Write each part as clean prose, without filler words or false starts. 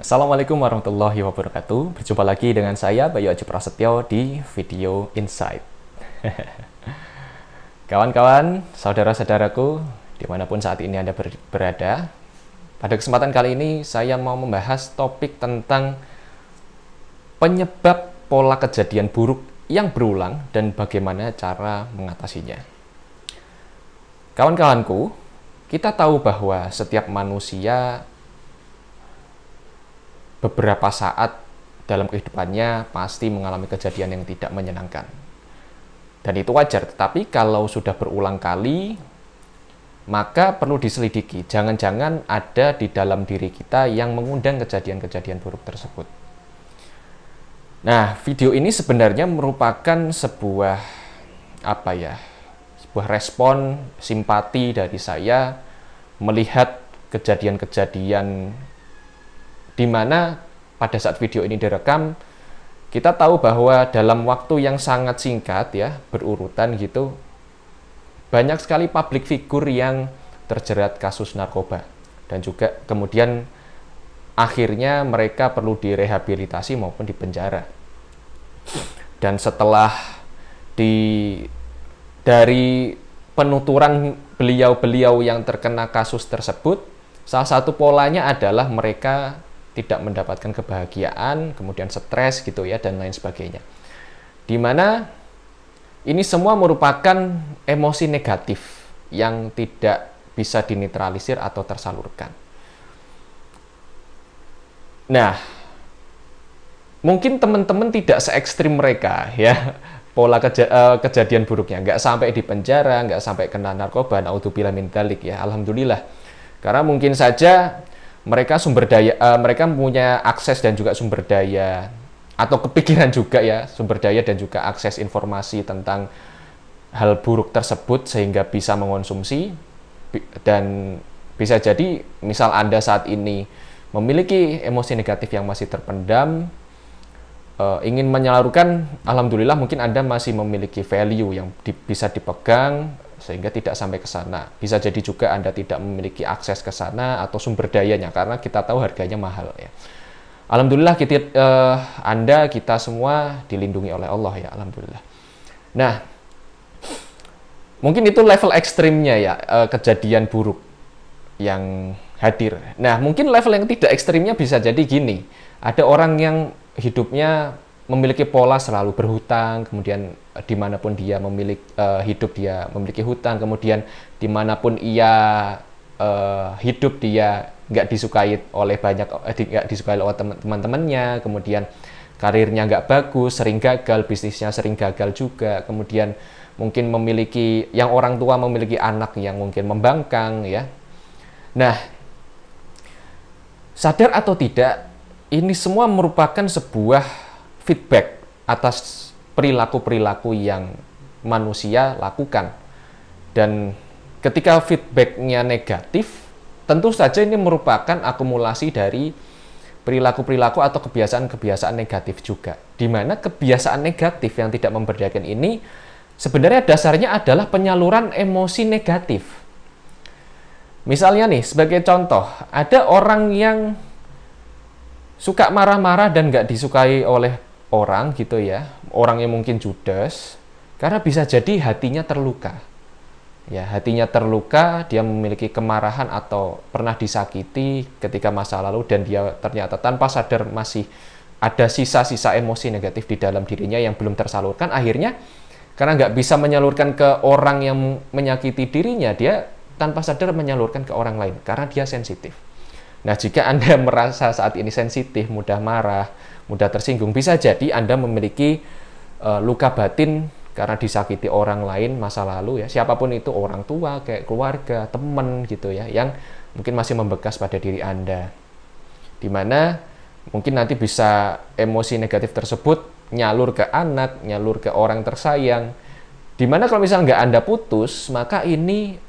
Assalamualaikum warahmatullahi wabarakatuh. Berjumpa lagi dengan saya Bayu Aji Prasetyo di video Insight. Kawan-kawan, saudara-saudaraku, dimanapun saat ini Anda berada, pada kesempatan kali ini saya mau membahas topik tentang penyebab pola kejadian buruk yang berulang dan bagaimana cara mengatasinya. Kawan-kawanku, kita tahu bahwa setiap manusia beberapa saat dalam kehidupannya pasti mengalami kejadian yang tidak menyenangkan. Dan itu wajar, tetapi kalau sudah berulang kali, maka perlu diselidiki. Jangan-jangan ada di dalam diri kita yang mengundang kejadian-kejadian buruk tersebut. Nah, video ini sebenarnya merupakan sebuah sebuah respon simpati dari saya melihat kejadian-kejadian di mana pada saat video ini direkam, kita tahu bahwa dalam waktu yang sangat singkat ya, berurutan gitu, banyak sekali public figure yang terjerat kasus narkoba. Dan juga kemudian akhirnya mereka perlu direhabilitasi maupun dipenjara. Dan setelah dari penuturan beliau-beliau yang terkena kasus tersebut, salah satu polanya adalah mereka tidak mendapatkan kebahagiaan, kemudian stres gitu ya, dan lain sebagainya. Dimana ini semua merupakan emosi negatif yang tidak bisa dinetralisir atau tersalurkan. Nah, mungkin teman-teman tidak se-ekstrim mereka ya, pola kejadian buruknya, nggak sampai di penjara, nggak sampai kena narkoba, naudzubillah min dzalik ya, alhamdulillah. Karena mungkin saja mereka mereka punya akses dan juga sumber daya atau kepikiran juga ya, sumber daya dan juga akses informasi tentang hal buruk tersebut sehingga bisa mengonsumsi. Dan bisa jadi misal Anda saat ini memiliki emosi negatif yang masih terpendam, ingin menyalurkan, alhamdulillah mungkin Anda masih memiliki value yang bisa dipegang sehingga tidak sampai ke sana. Bisa jadi juga Anda tidak memiliki akses ke sana atau sumber dayanya karena kita tahu harganya mahal ya. Alhamdulillah kita semua dilindungi oleh Allah ya, alhamdulillah. Nah, mungkin itu level ekstrimnya ya, kejadian buruk yang hadir. Nah, mungkin level yang tidak ekstrimnya bisa jadi gini. Ada orang yang hidupnya memiliki pola selalu berhutang, kemudian dimanapun dia hidup dia memiliki hutang, kemudian dimanapun ia hidup dia nggak disukai oleh teman-temannya, kemudian karirnya nggak bagus, sering gagal, bisnisnya sering gagal juga, kemudian mungkin yang orang tua memiliki anak yang mungkin membangkang ya. Nah, sadar atau tidak, ini semua merupakan sebuah feedback atas perilaku-perilaku yang manusia lakukan. Dan ketika feedbacknya negatif, tentu saja ini merupakan akumulasi dari perilaku-perilaku atau kebiasaan-kebiasaan negatif juga. Di mana kebiasaan negatif yang tidak memberdayakan ini sebenarnya dasarnya adalah penyaluran emosi negatif. Misalnya nih, sebagai contoh, ada orang yang suka marah-marah dan nggak disukai oleh orang gitu ya, orang yang mungkin judes, karena bisa jadi hatinya terluka. Ya, hatinya terluka, dia memiliki kemarahan atau pernah disakiti ketika masa lalu dan dia ternyata tanpa sadar masih ada sisa-sisa emosi negatif di dalam dirinya yang belum tersalurkan. Akhirnya karena nggak bisa menyalurkan ke orang yang menyakiti dirinya, dia tanpa sadar menyalurkan ke orang lain karena dia sensitif. Nah, jika Anda merasa saat ini sensitif, mudah marah, mudah tersinggung, bisa jadi Anda memiliki luka batin karena disakiti orang lain masa lalu ya, siapapun itu, orang tua, kayak keluarga, teman gitu ya, yang mungkin masih membekas pada diri Anda. Dimana mungkin nanti bisa emosi negatif tersebut nyalur ke anak, nyalur ke orang tersayang. Dimana kalau misalnya nggak Anda putus, maka ini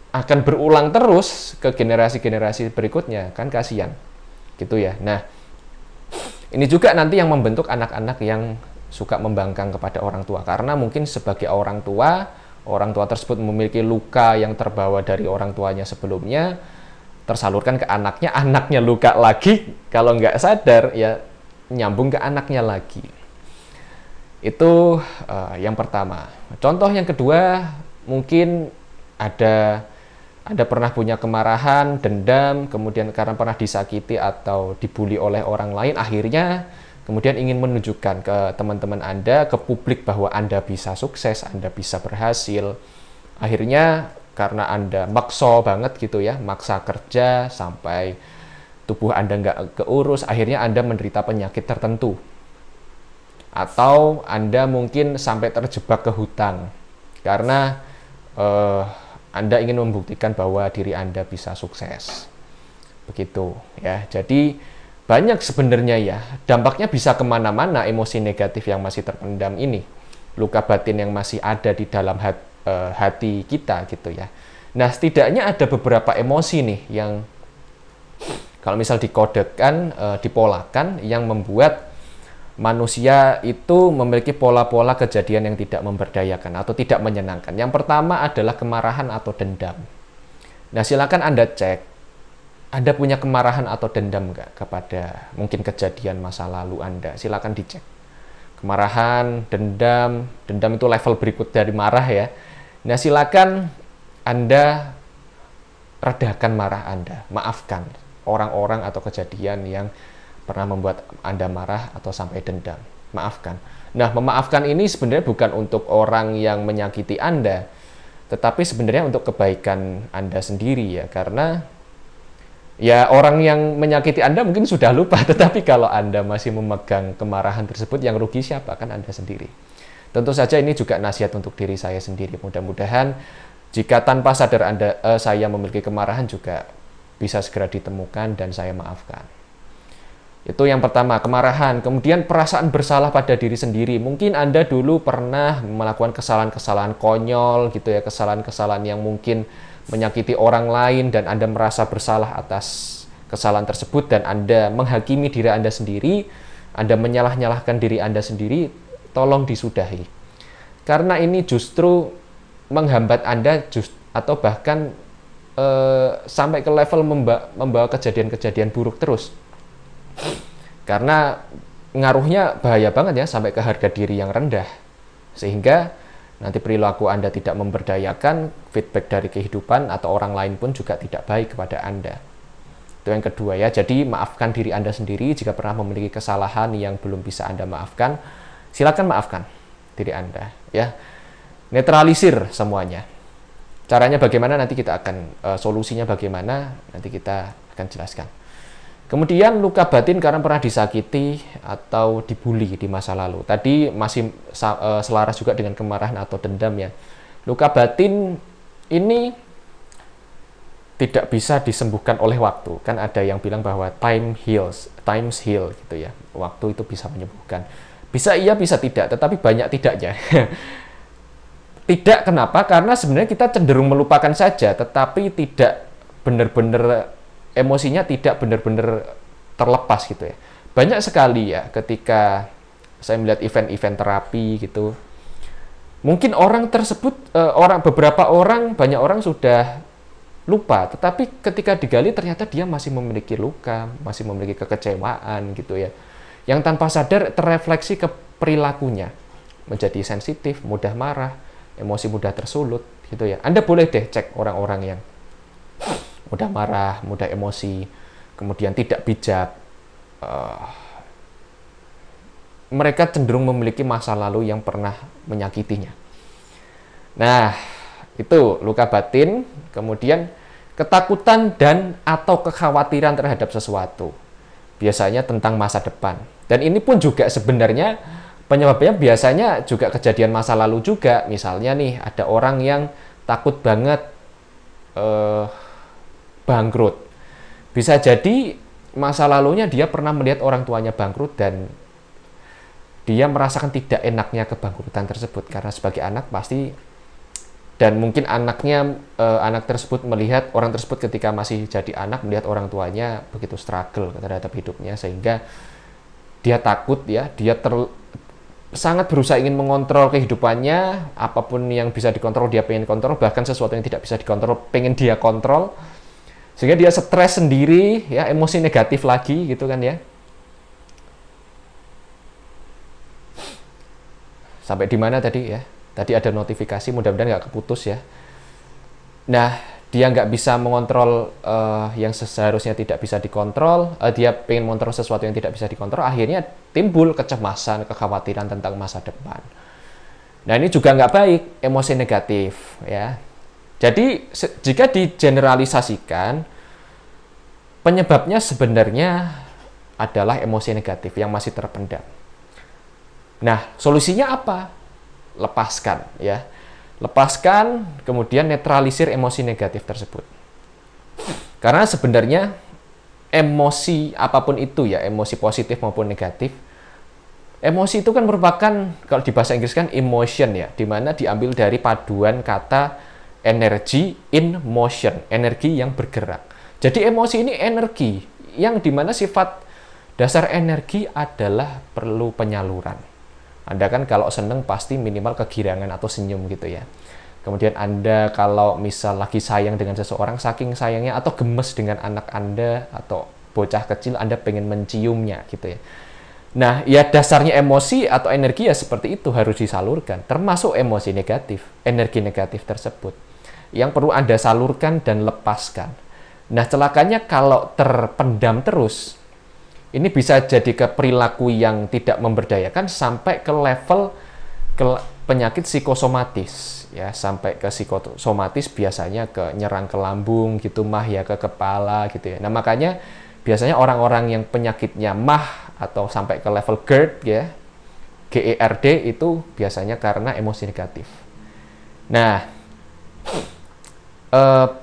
akan berulang terus ke generasi-generasi berikutnya, kan kasihan gitu ya. Nah, ini juga nanti yang membentuk anak-anak yang suka membangkang kepada orang tua, karena mungkin sebagai orang tua tersebut memiliki luka yang terbawa dari orang tuanya sebelumnya, tersalurkan ke anaknya, anaknya luka lagi, Kalau nggak sadar ya nyambung ke anaknya lagi. Itu yang pertama. Contoh yang kedua, mungkin ada pernah punya kemarahan, dendam, kemudian karena pernah disakiti atau dibully oleh orang lain, akhirnya kemudian ingin menunjukkan ke teman-teman Anda, ke publik bahwa Anda bisa sukses, Anda bisa berhasil. Akhirnya karena Anda maksa banget gitu ya, maksa kerja sampai tubuh Anda nggak keurus, akhirnya Anda menderita penyakit tertentu. Atau Anda mungkin sampai terjebak ke hutang karena Anda ingin membuktikan bahwa diri Anda bisa sukses. Begitu ya. Jadi banyak sebenarnya ya, dampaknya bisa kemana-mana emosi negatif yang masih terpendam ini. Luka batin yang masih ada di dalam hati kita gitu ya. Nah, setidaknya ada beberapa emosi nih yang kalau misal dikodekan, dipolakan, yang membuat manusia itu memiliki pola-pola kejadian yang tidak memberdayakan atau tidak menyenangkan. Yang pertama adalah kemarahan atau dendam. Nah, silakan Anda cek, Anda punya kemarahan atau dendam nggak kepada mungkin kejadian masa lalu Anda. Silakan dicek. Kemarahan, dendam itu level berikut dari marah ya. Nah, silakan Anda redakan marah Anda, maafkan orang-orang atau kejadian yang pernah membuat Anda marah atau sampai dendam. Maafkan. Nah, memaafkan ini sebenarnya bukan untuk orang yang menyakiti Anda, tetapi sebenarnya untuk kebaikan Anda sendiri ya, karena ya orang yang menyakiti Anda mungkin sudah lupa, tetapi kalau Anda masih memegang kemarahan tersebut, yang rugi siapa? Kan Anda sendiri. Tentu saja ini juga nasihat untuk diri saya sendiri. Mudah-mudahan jika tanpa sadar saya memiliki kemarahan juga bisa segera ditemukan dan saya maafkan. Itu yang pertama, kemarahan. Kemudian perasaan bersalah pada diri sendiri. Mungkin Anda dulu pernah melakukan kesalahan-kesalahan konyol gitu ya, kesalahan-kesalahan yang mungkin menyakiti orang lain dan Anda merasa bersalah atas kesalahan tersebut dan Anda menghakimi diri Anda sendiri, Anda menyalah-nyalahkan diri Anda sendiri, tolong disudahi. Karena ini justru menghambat Anda atau bahkan sampai ke level membawa kejadian-kejadian buruk terus. Karena ngaruhnya bahaya banget ya, sampai ke harga diri yang rendah. Sehingga nanti perilaku Anda tidak memberdayakan, feedback dari kehidupan atau orang lain pun juga tidak baik kepada Anda. Itu yang kedua ya. Jadi maafkan diri Anda sendiri. Jika pernah memiliki kesalahan yang belum bisa Anda maafkan, silakan maafkan diri Anda ya. Netralisir semuanya. Caranya bagaimana nanti kita akan solusinya bagaimana nanti kita akan jelaskan. Kemudian luka batin karena pernah disakiti atau dibully di masa lalu. Tadi masih selaras juga dengan kemarahan atau dendam ya. Luka batin ini tidak bisa disembuhkan oleh waktu. Kan ada yang bilang bahwa time heal gitu ya. Waktu itu bisa menyembuhkan. Bisa iya, bisa tidak, tetapi banyak tidaknya. Tidak kenapa? Karena sebenarnya kita cenderung melupakan saja, tetapi tidak benar-benar emosinya tidak benar-benar terlepas gitu ya. Banyak sekali ya ketika saya melihat event-event terapi gitu. Mungkin orang tersebut, banyak orang sudah lupa, tetapi ketika digali ternyata dia masih memiliki luka, masih memiliki kekecewaan gitu ya. Yang tanpa sadar terrefleksi ke perilakunya. Menjadi sensitif, mudah marah, emosi mudah tersulut gitu ya. Anda boleh deh cek orang-orang yang mudah marah, mudah emosi, kemudian tidak bijak. Mereka cenderung memiliki masa lalu yang pernah menyakitinya. Nah, itu luka batin, kemudian ketakutan dan atau kekhawatiran terhadap sesuatu. Biasanya tentang masa depan. Dan ini pun juga sebenarnya penyebabnya biasanya juga kejadian masa lalu juga. Misalnya nih, ada orang yang takut banget bangkrut. Bisa jadi masa lalunya dia pernah melihat orang tuanya bangkrut dan dia merasakan tidak enaknya kebangkrutan tersebut karena sebagai anak pasti, dan mungkin anak tersebut melihat orang tersebut ketika masih jadi anak melihat orang tuanya begitu struggle terhadap hidupnya sehingga dia takut ya, dia sangat berusaha ingin mengontrol kehidupannya, apapun yang bisa dikontrol dia pengen kontrol, bahkan sesuatu yang tidak bisa dikontrol pengen dia kontrol. Sehingga dia stres sendiri, ya, emosi negatif lagi gitu kan ya. Sampai di mana tadi ya? Tadi ada notifikasi, mudah-mudahan nggak keputus ya. Nah, dia nggak bisa mengontrol yang seharusnya tidak bisa dikontrol, dia pengen mengontrol sesuatu yang tidak bisa dikontrol, akhirnya timbul kecemasan, kekhawatiran tentang masa depan. Nah, ini juga nggak baik, emosi negatif ya. Jadi, jika digeneralisasikan, penyebabnya sebenarnya adalah emosi negatif yang masih terpendam. Nah, solusinya apa? Lepaskan, ya. Lepaskan, kemudian netralisir emosi negatif tersebut. Karena sebenarnya emosi apapun itu ya, emosi positif maupun negatif, emosi itu kan merupakan, kalau di bahasa Inggris kan emotion ya, dimana diambil dari paduan kata energy in motion, energi yang bergerak. Jadi emosi ini energi, yang dimana sifat dasar energi adalah perlu penyaluran. Anda kan kalau seneng pasti minimal kegirangan atau senyum gitu ya. Kemudian Anda kalau misal lagi sayang dengan seseorang, saking sayangnya atau gemes dengan anak Anda atau bocah kecil, Anda pengen menciumnya gitu ya. Nah, ya dasarnya emosi atau energi ya seperti itu harus disalurkan, termasuk emosi negatif, energi negatif tersebut yang perlu Anda salurkan dan lepaskan. Nah, celakanya kalau terpendam terus, ini bisa jadi ke perilaku yang tidak memberdayakan sampai ke level penyakit psikosomatis ya, sampai ke psikosomatis biasanya ke nyerang ke lambung gitu mah ya, ke kepala gitu ya. Nah, makanya biasanya orang-orang yang penyakitnya mah atau sampai ke level GERD ya, GERD itu biasanya karena emosi negatif. Nah,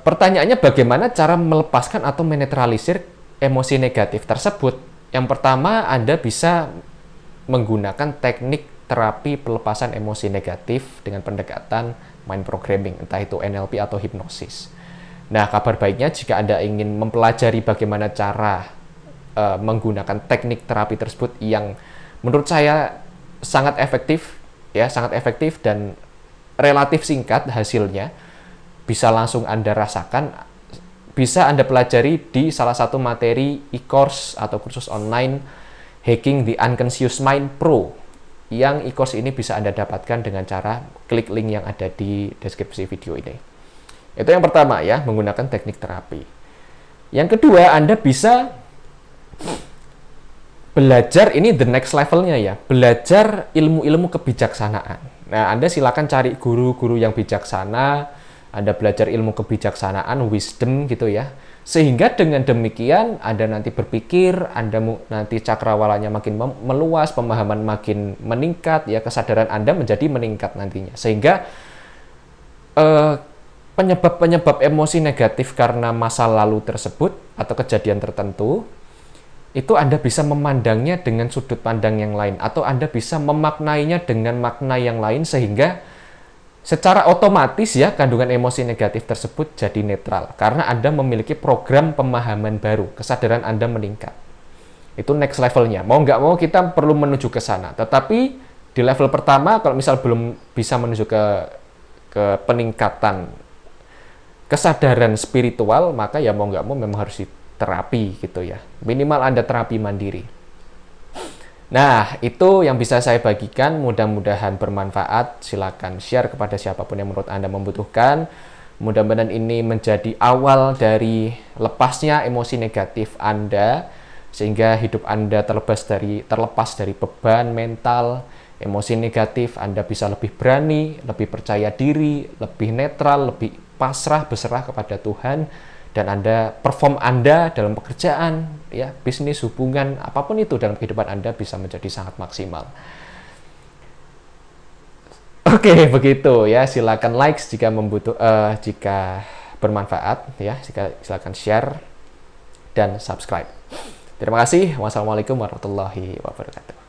pertanyaannya bagaimana cara melepaskan atau menetralisir emosi negatif tersebut? Yang pertama, Anda bisa menggunakan teknik terapi pelepasan emosi negatif dengan pendekatan mind programming, entah itu NLP atau hipnosis. Nah, kabar baiknya jika Anda ingin mempelajari bagaimana cara menggunakan teknik terapi tersebut yang menurut saya sangat efektif ya, sangat efektif dan relatif singkat hasilnya, bisa langsung Anda rasakan, bisa Anda pelajari di salah satu materi e-course atau kursus online Hacking the Unconscious Mind Pro, yang e-course ini bisa Anda dapatkan dengan cara klik link yang ada di deskripsi video ini. Itu yang pertama ya, menggunakan teknik terapi. Yang kedua, Anda bisa belajar, ini the next levelnya ya, belajar ilmu-ilmu kebijaksanaan. Nah, Anda silakan cari guru-guru yang bijaksana, Anda belajar ilmu kebijaksanaan, wisdom gitu ya. Sehingga dengan demikian Anda nanti berpikir, Anda nanti cakrawalanya makin meluas, pemahaman makin meningkat, ya, kesadaran Anda menjadi meningkat nantinya. Sehingga penyebab-penyebab emosi negatif karena masa lalu tersebut atau kejadian tertentu, itu Anda bisa memandangnya dengan sudut pandang yang lain, atau Anda bisa memaknainya dengan makna yang lain, sehingga secara otomatis ya kandungan emosi negatif tersebut jadi netral karena Anda memiliki program pemahaman baru, kesadaran Anda meningkat. Itu next levelnya. Mau nggak mau kita perlu menuju ke sana. Tetapi di level pertama kalau misal belum bisa menuju ke peningkatan kesadaran spiritual, maka ya mau nggak mau memang harus diterapi gitu ya. Minimal Anda terapi mandiri. Nah, itu yang bisa saya bagikan, mudah-mudahan bermanfaat. Silakan share kepada siapapun yang menurut Anda membutuhkan. Mudah-mudahan ini menjadi awal dari lepasnya emosi negatif Anda, sehingga hidup Anda terlepas dari beban mental, emosi negatif. Anda bisa lebih berani, lebih percaya diri, lebih netral, lebih pasrah, berserah kepada Tuhan. Dan Anda, perform Anda dalam pekerjaan, ya, bisnis, hubungan, apapun itu dalam kehidupan Anda bisa menjadi sangat maksimal. Oke, begitu ya. Silakan like jika jika bermanfaat, ya. Silakan share dan subscribe. Terima kasih. Wassalamualaikum warahmatullahi wabarakatuh.